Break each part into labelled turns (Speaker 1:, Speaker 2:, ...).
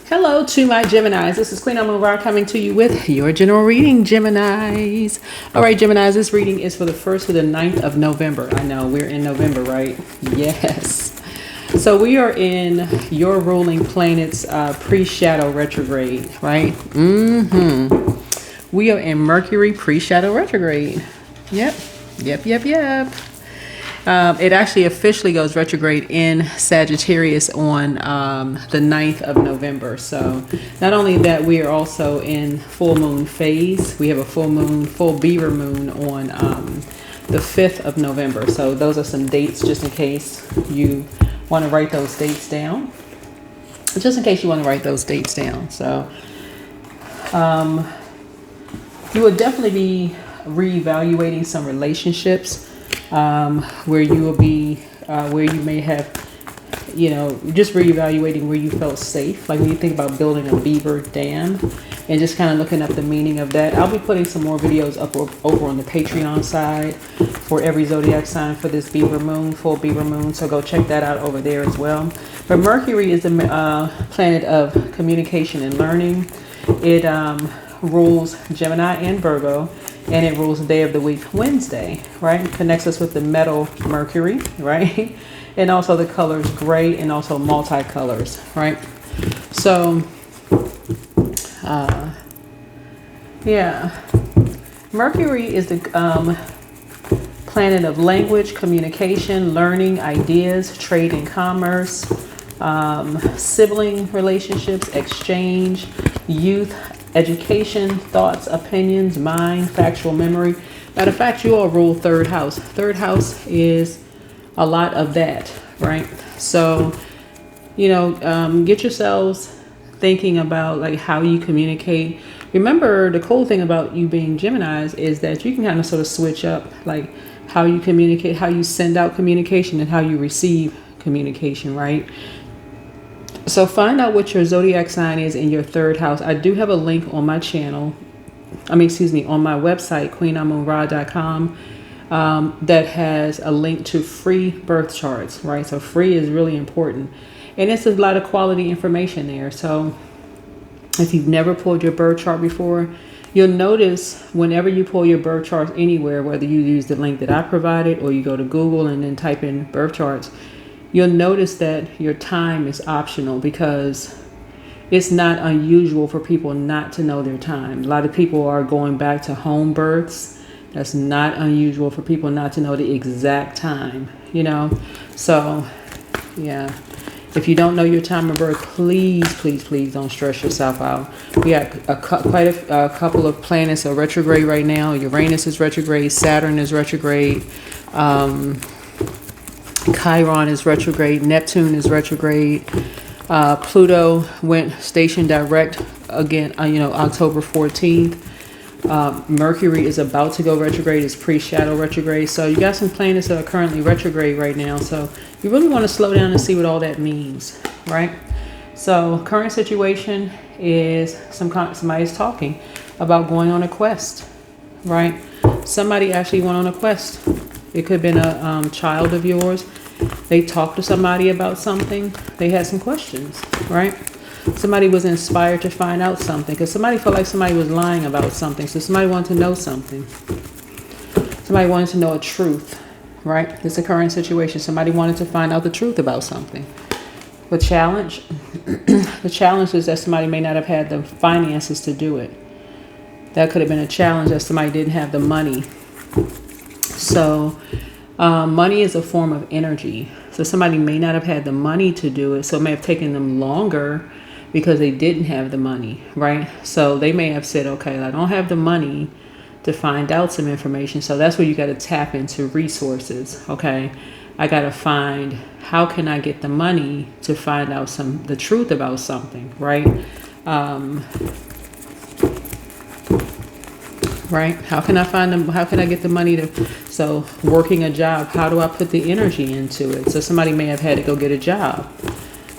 Speaker 1: Hello to my Geminis. This is Queen Amun coming to you with your general reading, Geminis. All right, Geminis, this reading is for the 1st to the 9th of November. I know, we're in November, right? Yes. So we are in your ruling planet's pre-shadow retrograde, right? We are in Mercury pre-shadow retrograde. Yep. It actually officially goes retrograde in Sagittarius on the 9th of November. So not only that, we are also in full moon phase. We have a full beaver moon on the 5th of November. So those are some dates just in case you want to write those dates down. So you will definitely be reevaluating some relationships. Where you will be, where you may have, just reevaluating where you felt safe. Like when you think about building a beaver dam and just kind of looking up the meaning of that. I'll be putting some more videos up over on the Patreon side for every zodiac sign for this beaver moon, full beaver moon. So go check that out over there as well. But Mercury is the planet of communication and learning. It rules Gemini and Virgo. And it rules the day of the week, Wednesday, right? It connects us with the metal Mercury, right? And also the colors gray and also multicolors, right? So, Mercury is the planet of language, communication, learning, ideas, trade and commerce, sibling relationships, exchange, youth, education, thoughts, opinions, mind, factual memory. Matter of fact, you all rule third house. Third house is a lot of that, right? So, get yourselves thinking about like how you communicate. Remember, the cool thing about you being Geminis is that you can kind of sort of switch up like how you communicate, how you send out communication and how you receive communication, right? So find out what your zodiac sign is in your third house. I do have a link on my channel. On my website, queenamunra.com, that has a link to free birth charts, right? So free is really important. And it's a lot of quality information there. So if you've never pulled your birth chart before, you'll notice whenever you pull your birth chart anywhere, whether you use the link that I provided or you go to Google and then type in birth charts, you'll notice that your time is optional because it's not unusual for people not to know their time. A lot of people are going back to home births. That's not unusual for people not to know the exact time, So, yeah. If you don't know your time of birth, please don't stress yourself out. We got quite a couple of planets are retrograde right now. Uranus is retrograde. Saturn is retrograde. Chiron is retrograde. Neptune is retrograde. Pluto went station direct again, October 14th. Mercury is about to go retrograde. It's pre-shadow retrograde. So you got some planets that are currently retrograde right now. So you really want to slow down and see what all that means, right? So current situation is somebody's talking about going on a quest, right? Somebody actually went on a quest. It could have been a child of yours. They talked to somebody about something. They had some questions, right? Somebody was inspired to find out something because somebody felt like somebody was lying about something. So somebody wanted to know something. Somebody wanted to know a truth, right? This is a current situation. Somebody wanted to find out the truth about something. The challenge is that somebody may not have had the finances to do it. That could have been a challenge that somebody didn't have the money. So money is a form of energy. So somebody may not have had the money to do it. So it may have taken them longer because they didn't have the money, right? So they may have said, okay, I don't have the money to find out some information. So that's where you got to tap into resources. Okay, I got to find, how can I get the money to find out the truth about something, right? Right? How can I find them? How can I get the money so working a job, how do I put the energy into it? So somebody may have had to go get a job.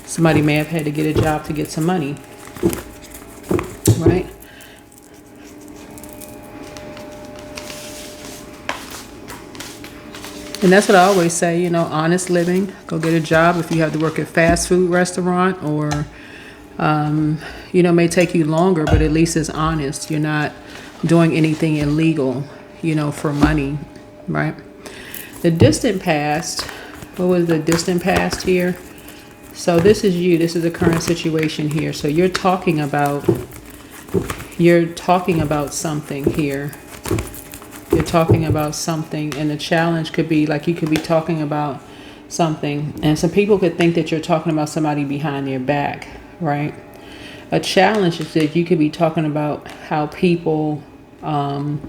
Speaker 1: Somebody may have had to get a job to get some money, right? And that's what I always say, honest living. Go get a job if you have to work at a fast food restaurant or You know, may take you longer, but at least it's honest. You're not doing anything illegal, you know, for money, right? The distant past, what was the distant past here? So this is you. This is the current situation here. So you're talking about something here. You're talking about something, and the challenge could be like you could be talking about something, and some people could think that you're talking about somebody behind their back, right? A challenge is that you could be talking about how people could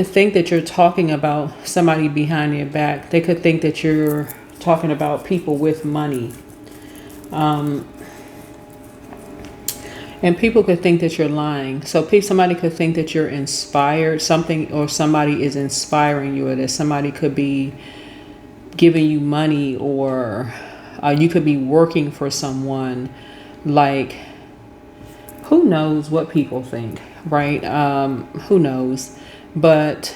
Speaker 1: think that you're talking about somebody behind their back. They could think that you're talking about people with money. And people could think that you're lying. So somebody could think that you're inspired, something, or somebody is inspiring you, or that somebody could be giving you money, or you could be working for someone. Like, who knows what people think, right? Who knows? But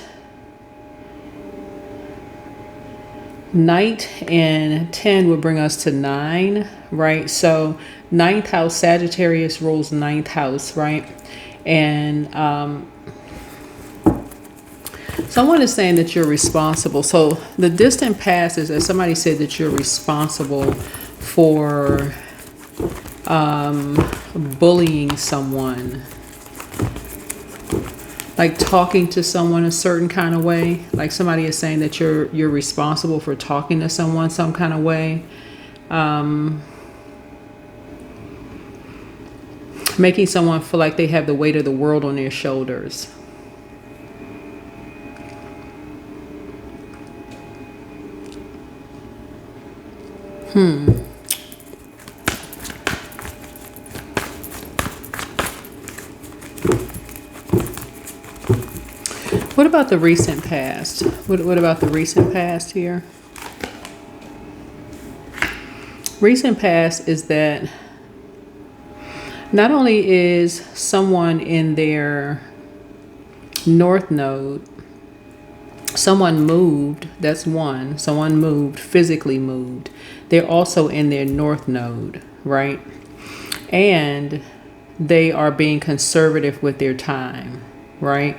Speaker 1: Night and 10 would bring us to 9, right? So 9th house, Sagittarius rules 9th house, right? And someone is saying that you're responsible. So the distant past is that somebody said that you're responsible for bullying someone, like talking to someone a certain kind of way. Like somebody is saying that you're responsible for talking to someone some kind of way, making someone feel like they have the weight of the world on their shoulders. What about the recent past? What about the recent past here? Recent past is that not only is someone in their north node, someone moved, that's one, someone moved, physically moved. They're also in their north node, right? And they are being conservative with their time, right?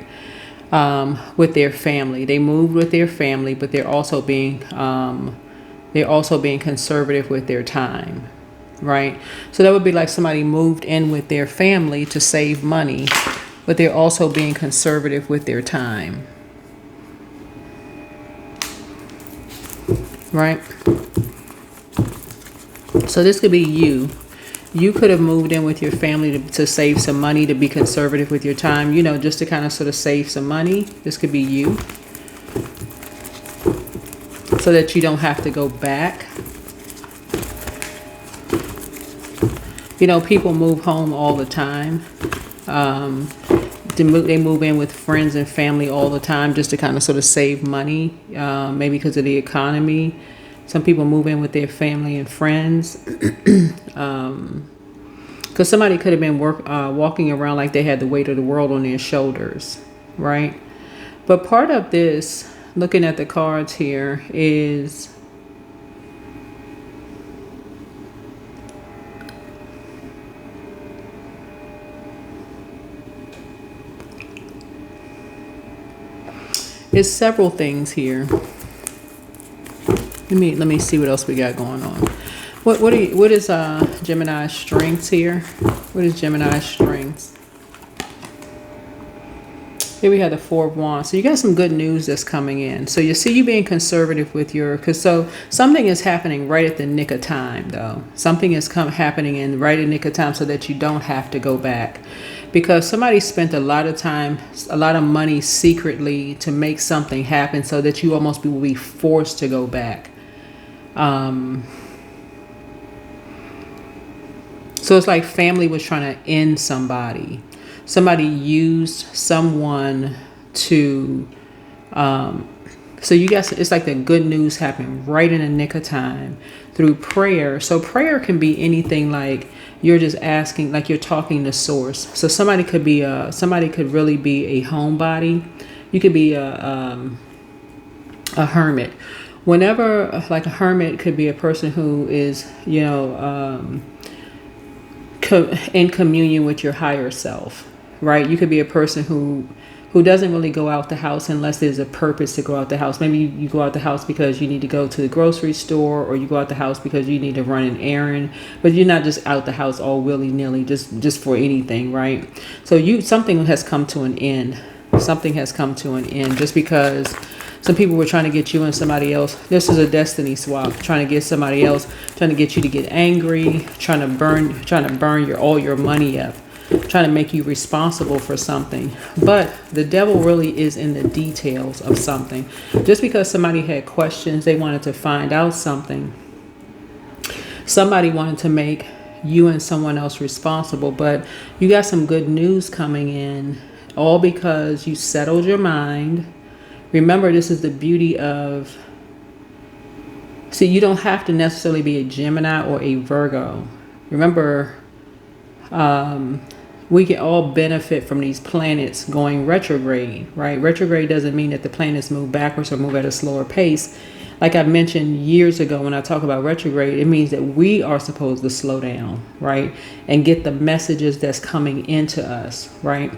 Speaker 1: With their family. They moved with their family, but they're also being conservative with their time, right? So that would be like somebody moved in with their family to save money, but they're also being conservative with their time, right? So this could be you. You could have moved in with your family to save some money, to be conservative with your time, you know, just to kind of sort of save some money. This could be you, so that you don't have to go back. You know, people move home all the time. They move in with friends and family all the time just to kind of sort of save money, maybe because of the economy. Some people move in with their family and friends. Because somebody could have been walking around like they had the weight of the world on their shoulders, right? But part of this, looking at the cards here, is several things here. Let me see what else we got going on. What is Gemini's strengths here? What is Gemini's strengths? Here we have the 4 of Wands. So you got some good news that's coming in. So you see you being conservative with your, so something is happening right at the nick of time though. Something is happening in right at the nick of time so that you don't have to go back. Because somebody spent a lot of time, a lot of money secretly to make something happen so that you almost will be forced to go back. So it's like family was trying to end somebody. Somebody used someone to, so you guys, it's like the good news happened right in the nick of time through prayer. So prayer can be anything, like you're just asking, like you're talking to source. So somebody could really be a homebody. You could be a hermit. Whenever, like a hermit could be a person who is, you know, in communion with your higher self, right? You could be a person who doesn't really go out the house unless there's a purpose to go out the house. Maybe you go out the house because you need to go to the grocery store, or you go out the house because you need to run an errand, but you're not just out the house all willy-nilly, just for anything, right? So something has come to an end. Something has come to an end just because some people were trying to get you and somebody else. This is a destiny swap, trying to get somebody else, trying to get you to get angry, trying to burn all your money up, trying to make you responsible for something. But the devil really is in the details of something. Just because somebody had questions, they wanted to find out something. Somebody wanted to make you and someone else responsible, but you got some good news coming in, all because you settled your mind. Remember, this is the beauty of, see, you don't have to necessarily be a Gemini or a Virgo. Remember, we can all benefit from these planets going retrograde, right? Retrograde doesn't mean that the planets move backwards or move at a slower pace. Like I mentioned years ago when I talk about retrograde, it means that we are supposed to slow down, right? And get the messages that's coming into us, right?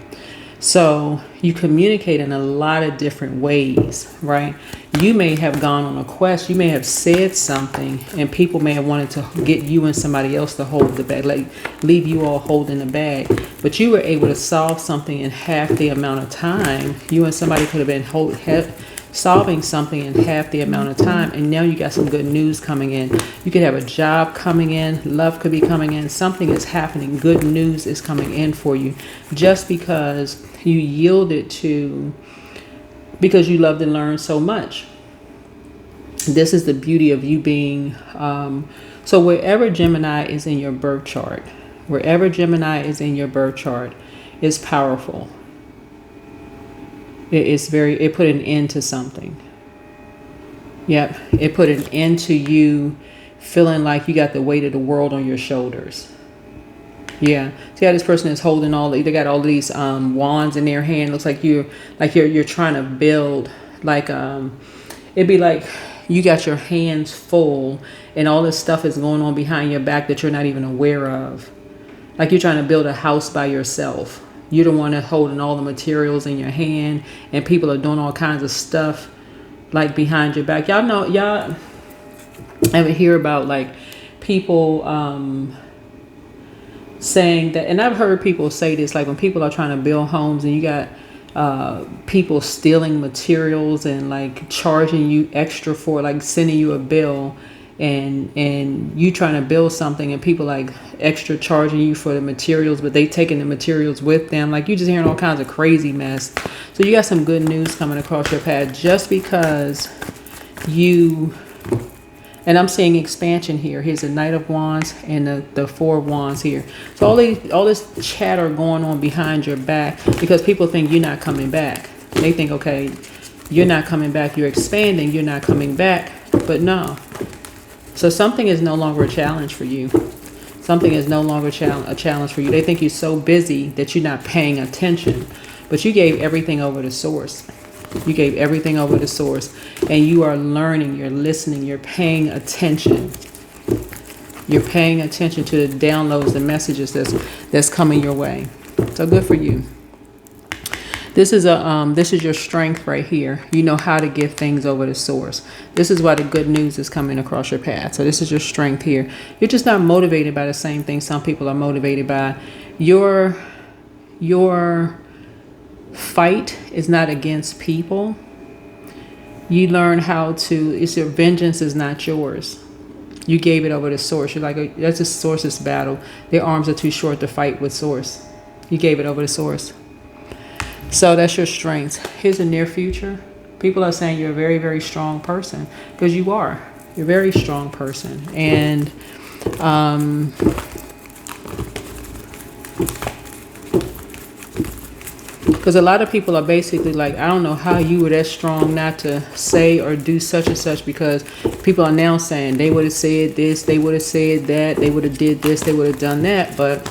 Speaker 1: So you communicate in a lot of different ways, right? You may have gone on a quest. You may have said something and people may have wanted to get you and somebody else to hold the bag, like leave you all holding the bag. But you were able to solve something in half the amount of time. You and somebody could have been solving something in half the amount of time. And now you got some good news coming in. You could have a job coming in. Love could be coming in. Something is happening. Good news is coming in for you just because you yielded to, because you love to learn so much. This is the beauty of you being, so wherever Gemini is in your birth chart, is powerful. It put an end to something. Yep. It put an end to you feeling like you got the weight of the world on your shoulders. Yeah. See how this person is holding they got all these wands in their hand. Looks like you're trying to build, like it'd be like you got your hands full and all this stuff is going on behind your back that you're not even aware of. Like you're trying to build a house by yourself. You're the one that's holding all the materials in your hand and people are doing all kinds of stuff like behind your back. Y'all ever hear about like people saying that, and I've heard people say this, like when people are trying to build homes and you got people stealing materials and like charging you extra for, like sending you a bill and you trying to build something and people like extra charging you for the materials, but they taking the materials with them. Like you just hearing all kinds of crazy mess. So you got some good news coming across your path just because and I'm seeing expansion here. Here's the Knight of Wands and the Four of Wands here. So all this chatter going on behind your back because people think you're not coming back. They think, okay, you're not coming back. You're expanding. You're not coming back. But no. So something is no longer a challenge for you. Something is no longer a challenge for you. They think you're so busy that you're not paying attention. But you gave everything over to Source. You gave everything over to Source. And you are learning, you're listening, you're paying attention. You're paying attention to the downloads, the messages that's coming your way. So good for you. This is your strength right here. You know how to give things over to Source. This is why the good news is coming across your path. So this is your strength here. You're just not motivated by the same thing some people are motivated by. Your fight is not against people. You learn how to, it's your vengeance is not yours. You gave it over to Source. You're like, that's just Source's battle. Their arms are too short to fight with Source. You gave it over to Source. So that's your strength. Here's the near future. People are saying you're a very, very strong person because you are. You're a very strong person. And because a lot of people are basically like, I don't know how you were that strong not to say or do such and such, because people are now saying they would have said this, they would have said that, they would have did this, they would have done that. But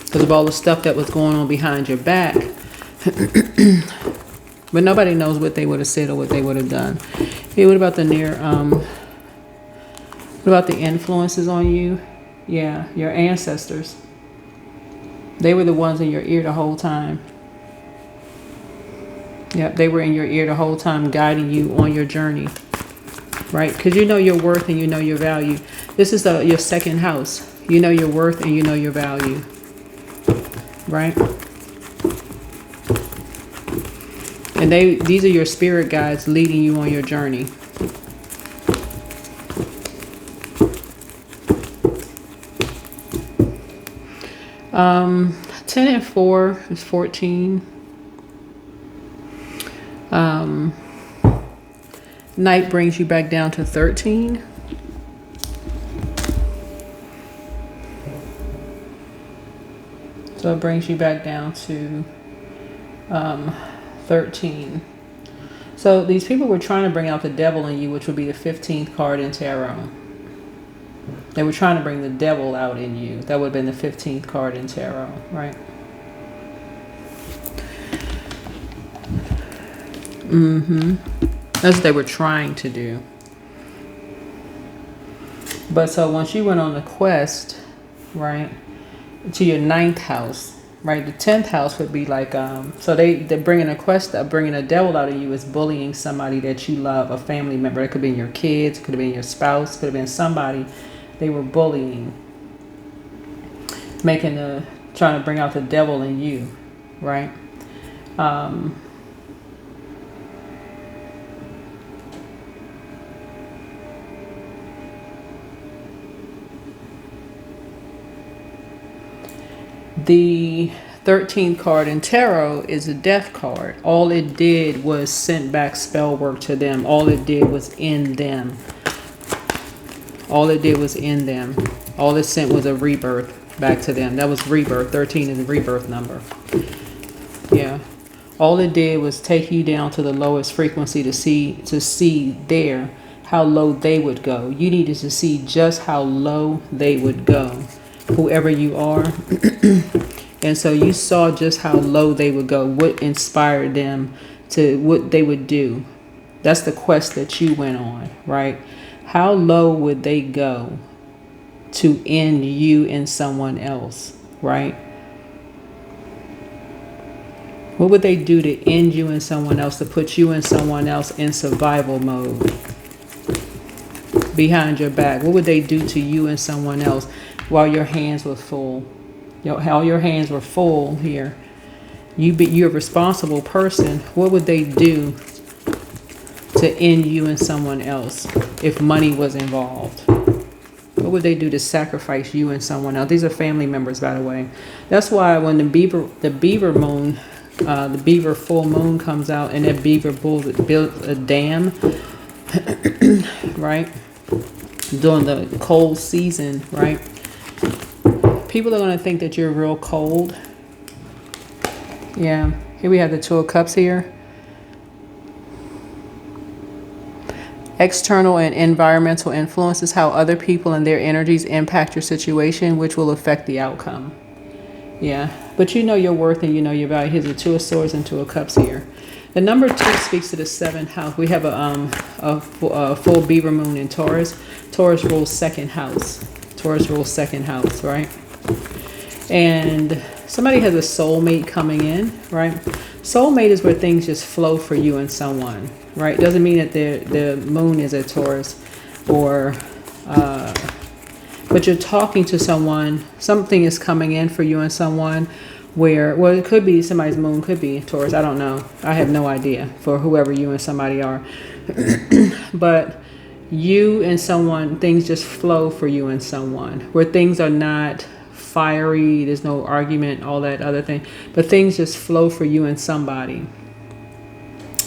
Speaker 1: because of all the stuff that was going on behind your back, but nobody knows what they would have said or what they would have done. Hey, what about the what about the influences on you? Yeah, your ancestors. They were the ones in your ear the whole time. Yep, they were in your ear the whole time, guiding you on your journey, right? Because you know your worth and you know your value. This is your second house. You know your worth and you know your value, right? And these are your spirit guides leading you on your journey. Um, 10 and 4 is 14. Night brings you back down to 13. So it brings you back down to 13. So these people were trying to bring out the devil in you, which would be the 15th card in tarot. They were trying to bring the devil out in you. That would have been the 15th card in tarot, right? That's what they were trying to do. But so once you went on the quest, right, to your 9th house, right, the 10th house would be like, so they're bringing a quest up, bringing a devil out of you is bullying somebody that you love, a family member. It could have been your kids, it could have been your spouse, could have been somebody they were bullying, trying to bring out the devil in you, right? The 13th card in tarot is a death card. All it did was sent back spell work to them. All it did was end them. All it did was end them. All it sent was a rebirth back to them. That was rebirth. 13 is a rebirth number. Yeah. All it did was take you down to the lowest frequency to see there how low they would go. You needed to see just how low they would go, whoever you are. And so you saw just how low they would go, what inspired them to what they would do. That's the quest that you went on, right? How low would they go to end you and someone else, right? What would they do to end you and someone else, to put you and someone else in survival mode behind your back? What would they do to you and someone else while your hands were full? How your hands were full here. You're a responsible person. What would they do to end you and someone else if money was involved? What would they do to sacrifice you and someone else? These are family members, by the way. That's why when the beaver moon, the beaver full moon comes out and that beaver built a dam, right? During the cold season, right? People are going to think that you're real cold. Yeah. Here we have the Two of Cups here. External and environmental influences, how other people and their energies impact your situation, which will affect the outcome. Yeah. But you know your worth and you know your value. Here's the Two of Swords and Two of Cups here. The number 2 speaks to the 7th house. We have a full beaver moon in Taurus. Taurus rules 2nd house. Taurus rules 2nd house, right? And somebody has a soulmate coming in, right? Soulmate is where things just flow for you and someone, right? Doesn't mean that the moon is a Taurus but you're talking to someone, something is coming in for you and someone where, well, it could be somebody's moon, could be Taurus, I don't know. I have no idea for whoever you and somebody are. But you and someone, things just flow for you and someone where things are not fiery, there's no argument, all that other thing, but things just flow for you and somebody.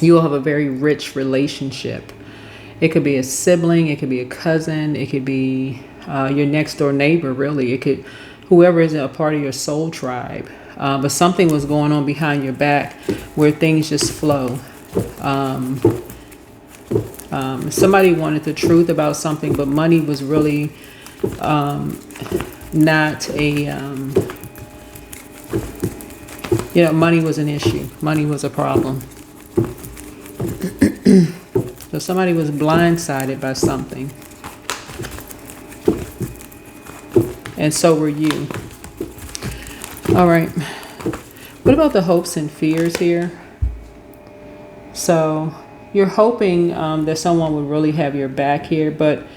Speaker 1: You will have a very rich relationship. It could be a sibling, it could be a cousin, it could be your next door neighbor, really. It could, whoever is a part of your soul tribe. But something was going on behind your back where things just flow. Somebody wanted the truth about something, but money was really not a, money was an issue. Money was a problem. So somebody was blindsided by something. And so were you. All right. What about the hopes and fears here? So you're hoping that someone would really have your back here, but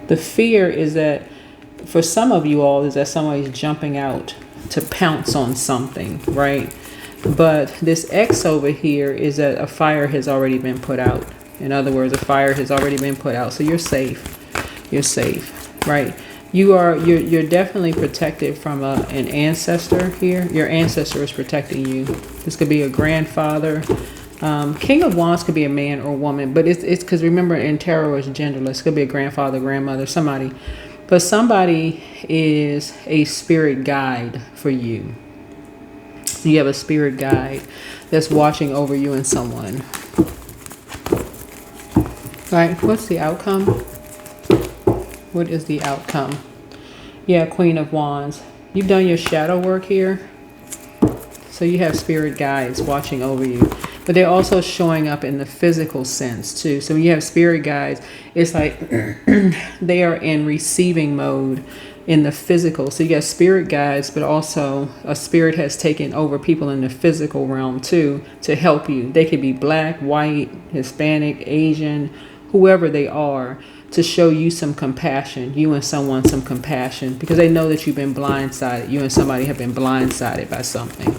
Speaker 1: the fear is that for some of you all is that somebody's jumping out to pounce on something, right? But this X over here is that a fire has already been put out. In other words, a fire has already been put out. So you're safe. You're safe, right? You're definitely protected from an ancestor here. Your ancestor is protecting you. This could be a grandfather. King of Wands could be a man or woman, but it's because remember in tarot it's genderless. It could be a grandfather, grandmother, somebody. But somebody is a spirit guide for you. So you have a spirit guide that's watching over you and someone. Right, what's the outcome? What is the outcome? Yeah, Queen of Wands. You've done your shadow work here. So you have spirit guides watching over you. But they're also showing up in the physical sense too. So when you have spirit guides, it's like they are in receiving mode in the physical. So you got spirit guides, but also a spirit has taken over people in the physical realm too to help you. They could be black, white, Hispanic, Asian, whoever they are, to show you some compassion, you and someone some compassion, because they know that you've been blindsided. You and somebody have been blindsided by something.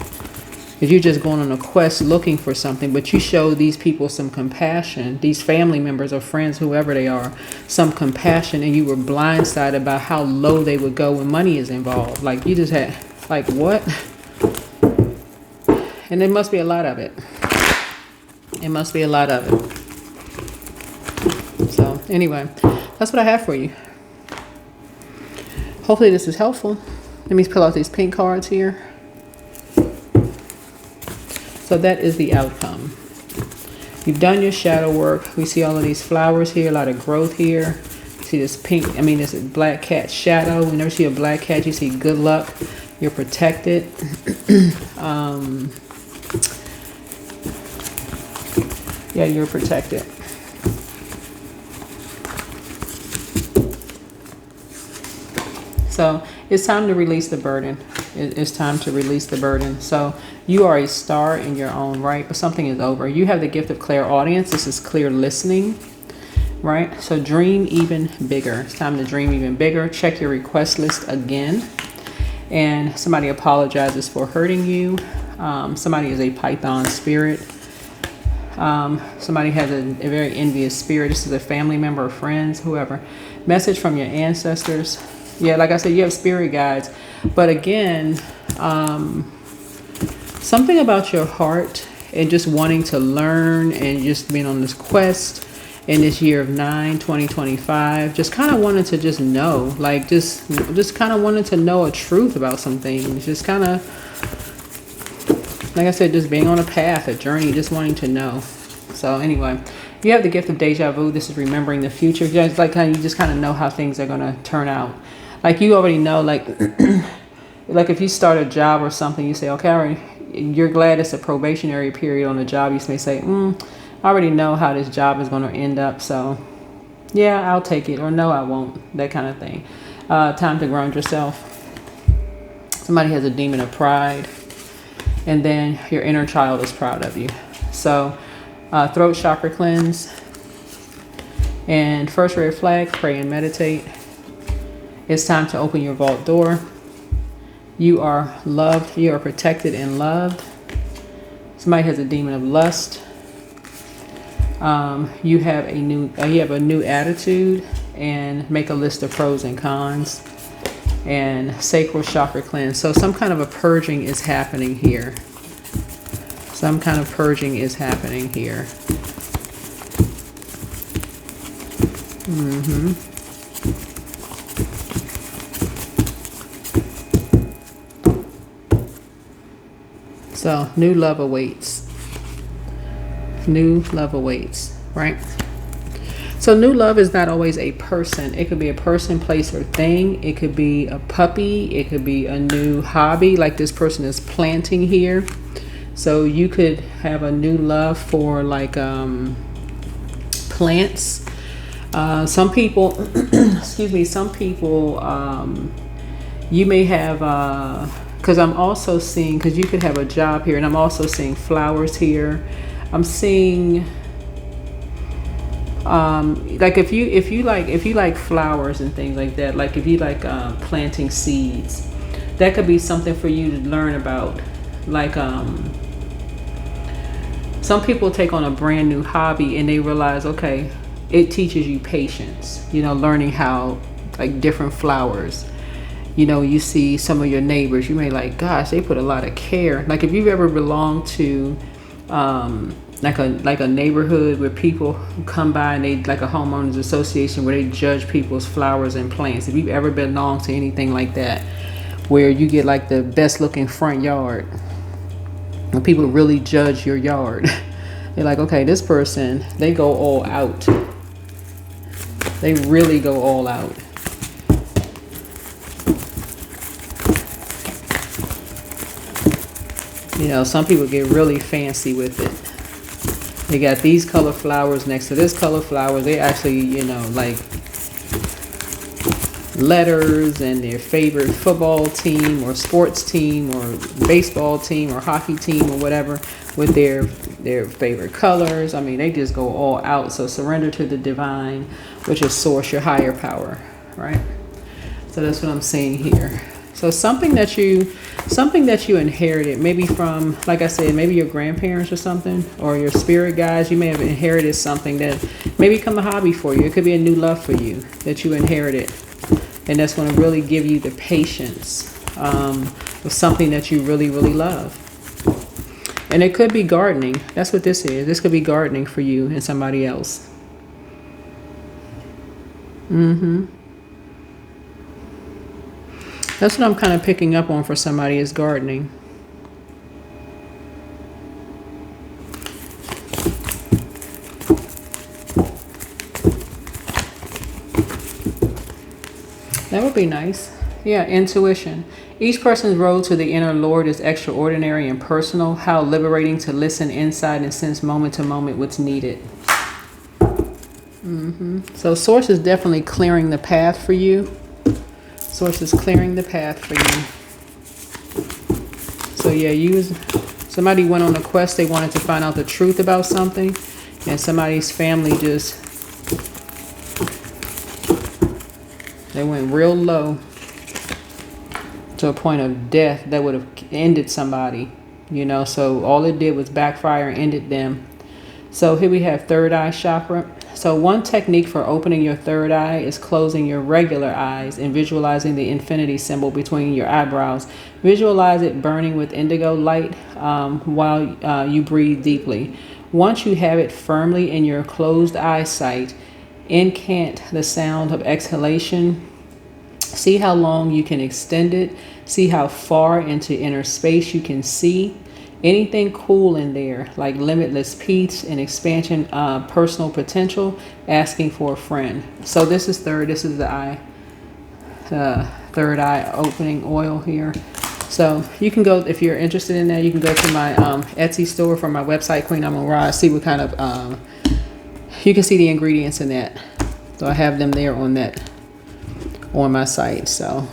Speaker 1: If you're just going on a quest looking for something, but you show these people some compassion, these family members or friends, whoever they are, some compassion, and you were blindsided about how low they would go when money is involved. Like you just had, like what? And there must be a lot of it. It must be a lot of it. So anyway, that's what I have for you. Hopefully this is helpful. Let me pull out these pink cards here. So that is the outcome. You've done your shadow work. We see all of these flowers here, a lot of growth here. See this pink, this is black cat shadow. We never see a black cat, you see good luck. You're protected. Yeah, you're protected. So it's time to release the burden. It's time to release the burden. So you are a star in your own right, but something is over. You have the gift of clairaudience. This is clear listening, right? So dream even bigger. It's time to dream even bigger. Check your request list again. And somebody apologizes for hurting you. Somebody is a Python spirit. Somebody has a very envious spirit. This is a family member or friends, whoever. Message from your ancestors. Yeah, like I said, you have spirit guides. But again, something about your heart and just wanting to learn and just being on this quest in this year of 2025, just kind of wanted to just know, like just kind of wanted to know a truth about some things. Just kind of, like I said, just being on a path, a journey, just wanting to know. So anyway, you have the gift of deja vu. This is remembering the future. Just like how you just kind of know how things are going to turn out. Like you already know, like if you start a job or something, you say, okay, you're glad it's a probationary period on the job. You may say, I already know how this job is going to end up. So yeah, I'll take it, or no, I won't. That kind of thing. Time to ground yourself. Somebody has a demon of pride, and then your inner child is proud of you. So throat chakra cleanse, and first red flag, pray and meditate. It's time to open your vault door. You are loved. You are protected and loved. Somebody has a demon of lust. You have a new attitude, and make a list of pros and cons. And sacral chakra cleanse. So some kind of a purging is happening here. Some kind of purging is happening here. So new love awaits. New love awaits, right? So new love is not always a person. It could be a person, place, or thing. It could be a puppy. It could be a new hobby, like this person is planting here. So you could have a new love for like plants. Some people, excuse me, some people You may have, because I'm also seeing, because you could have a job here, and I'm also seeing flowers here. I'm seeing, like if you like flowers and things like that, like if you like planting seeds, that could be something for you to learn about. Like some people take on a brand new hobby and they realize, okay, it teaches you patience, you know, learning how, like, different flowers. You know, you see some of your neighbors, you may like, gosh, they put a lot of care. Like if you've ever belonged to like a neighborhood where people come by and they, like a homeowners association where they judge people's flowers and plants. If you've ever belonged to anything like that, where you get like the best looking front yard, and people really judge your yard. They're like, okay, this person, they go all out. They really go all out. You know, some people get really fancy with it. They got these color flowers next to this color flower. They actually, you know, like letters and their favorite football team or sports team or baseball team or hockey team or whatever with their favorite colors. I mean, they just go all out. So surrender to the divine, which is source, your higher power, right? So that's what I'm seeing here. So something that you inherited, maybe from, like I said, maybe your grandparents or something, or your spirit guides. You may have inherited something that may become a hobby for you. It could be a new love for you that you inherited, and that's going to really give you the patience of something that you really, really love. And it could be gardening. That's what this is. This could be gardening for you and somebody else. That's what I'm kind of picking up on for somebody, is gardening. That would be nice. Yeah, intuition. Each person's road to the inner Lord is extraordinary and personal. How liberating to listen inside and sense moment to moment what's needed. So Source is definitely clearing the path for you. Source is clearing the path for you. So yeah, somebody went on a quest. They wanted to find out the truth about something, and somebody's family they went real low to a point of death that would have ended somebody, you know. So all it did was backfire and ended them. So here we have third eye chakra. So one technique for opening your third eye is closing your regular eyes and visualizing the infinity symbol between your eyebrows. Visualize it burning with indigo light while you breathe deeply. Once you have it firmly in your closed eyesight, incant the sound of exhalation. See how long you can extend it. See how far into inner space you can see. Anything cool in there, like limitless peace and expansion, personal potential, asking for a friend. So this is the eye, third eye opening oil here. So you can go, if you're interested in that, you can go to my Etsy store from my website, Queen Amon-Ra. See what kind of, you can see the ingredients in that. So I have them there on my site. So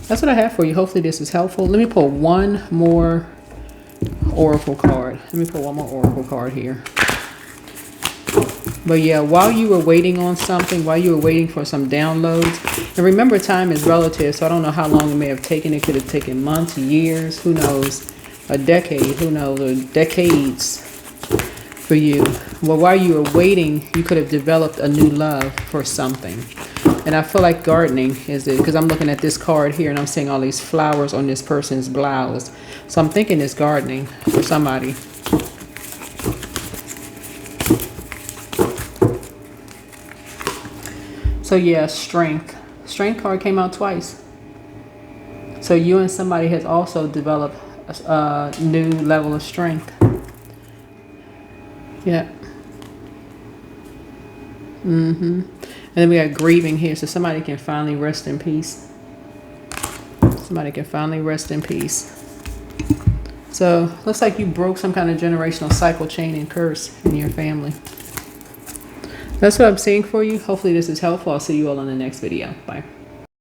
Speaker 1: that's what I have for you. Hopefully this is helpful. Let me pull one more oracle card. Let me pull one more oracle card here. But yeah, while you were waiting on something, while you were waiting for some downloads, and remember, time is relative, so I don't know how long it may have taken. It could have taken months, years, who knows, a decade, who knows, or decades for you. Well, while you were waiting, you could have developed a new love for something. And I feel like gardening is it, because I'm looking at this card here and I'm seeing all these flowers on this person's blouse. So I'm thinking it's gardening for somebody. So yeah, strength. Strength card came out twice. So you and somebody has also developed a new level of strength. Yeah. And then we got grieving here, so somebody can finally rest in peace. Somebody can finally rest in peace. So looks like you broke some kind of generational cycle, chain, and curse in your family. That's what I'm seeing for you. Hopefully this is helpful. I'll see you all in the next video. Bye.